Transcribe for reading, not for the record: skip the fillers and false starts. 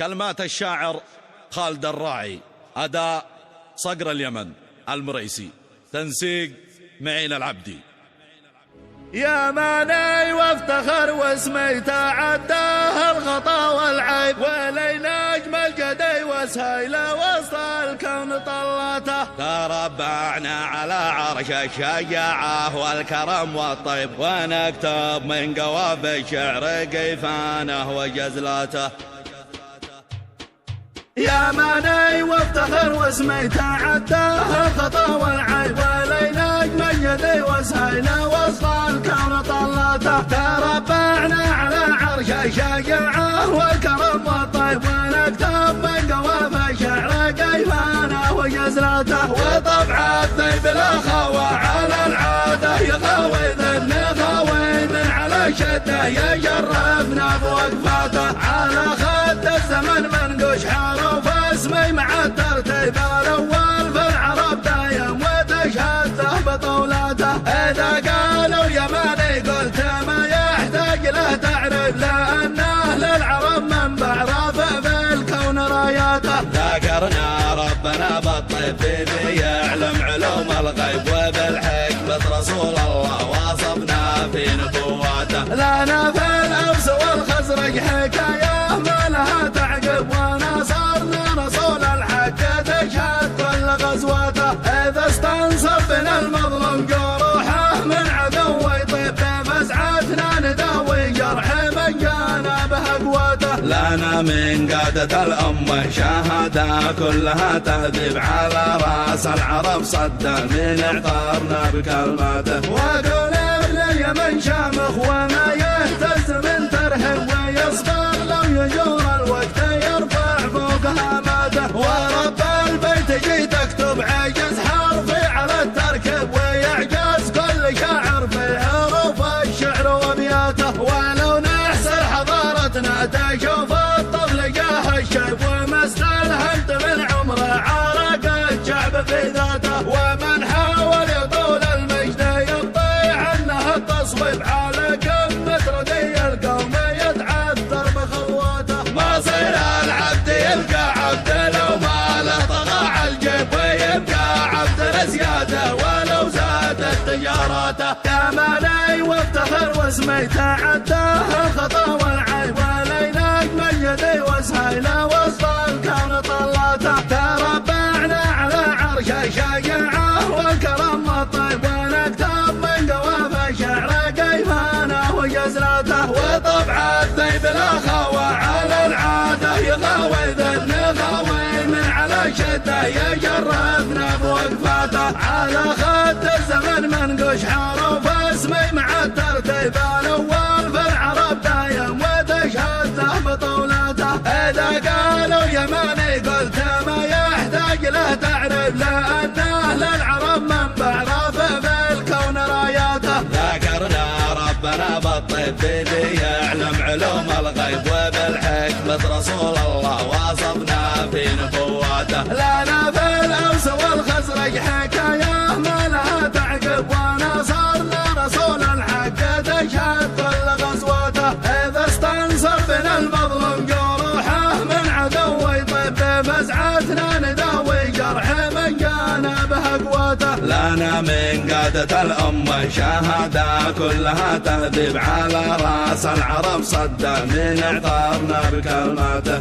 كلمات الشاعر خالد الراعي، أداء صقر اليمن المريسي، تنسيق معين العبدي. يا ماني وافتخر واسمي تعداه الغطا والعيب، ولي نجم الجدي وسهيله وسط الكون طلته. تربعنا على عرش الشجاعة والكرم والطيب، ونكتب من قوافي الشعر قيفانه وجزلاته. يا ماني وافتخر واسمي تعداه الخطا والعيب، ولي نجم الجدي وسهيله وسط الكون طلته. تربعنا على عرش الشجاعة والكرم والطيب، ونكتب من قوافي الشعر قيفانه وجزلاته. وطبع الذيب الاخوة على العادة، يخاوي ذنخاوي من على شده، يجربنا بوقفاته. على خد الزمن منقوش حرف اسمي مع الترتيب الاول في العرب دايم، وتشهده بطولاته. اذا قالوا يماني قلت ما يحتاج له تعريف، لانه للعرب منبع رافع في الكون راياته. ذكرنا ربنا بالطيب يعلم علوم الغيب، وبالحكمة رسول الله وصفنا في نبواته. لنا في الأوس والخزرج حكاية ما لها تعقب، ونصرنا رسول الحق تشهد كل غزواته. إذا استنصف بنا المظلوم جروحه من عدو يطيب، بفزعتنا نداوي جرح من جانا به قوته. لنا من قادة الأمة شهادة كلها تهذيب، على راس العرب صدى من اعطارنا بكلماته. وقول ابن اليمن شامخ وما يهتز من ترهب، ويصبر لو يجور الوقت يرفع فوق هاماته. ورب البيت جيت اكتب عجز حرفي على التركب، ويعجز كل شاعر في حروف الشعر وابياته. ولو نحسر حضارتنا تشوف الطفل جاه الشيب، وما استلهمت من عمره عرق الشعب في ذاته. ومن حاول يطول المجد يبطي عنه التصويب، على قمة ردي القوم يتعثر بخطواته. مصير العبد يبقى عبد لو ما له طغى الجيب، ويبقى عبد لزياده ولو زادت تجاراته. يا ماني وافتخر واسمي تعداه الخطا والعيب، ولي نجم الجدي وسهيله وسط الكون طلاته. تربعنا على عرش الشجاعة والكرم والطيب، ونكتب من قوافي الشعر قيفانه وجزلاته. وطبع الذيب الاخوة على العادة، يخاوي ذنخاوي من على شده، يجربنا بوقفاته. على خد الزمن منقوش حرف اسمي مع الترتيب الاول في العرب دايم، وتشهده بطولاته. اذا قالوا يماني قلت ما يحتاج له تعريف، لانه للعرب منبع رافع في الكون راياته. ذكرنا ربنا بالطيب يعلم علوم الغيب، وبالحكمة رسول الله وصفنا في نبواته. لنا في الأوس والخزرج حكاية ما لها تعقب، ونصرنا رسول الحق تشهد كل غزواته. إذا استنصف بنا المظلوم جروحه من عدو يطيب، بفزعتنا نداوي جرح من جانا به قوته. لنا من قادة الأمة شهادة كلها تهذيب، على راس العرب صدى من اعطارنا بكلماته.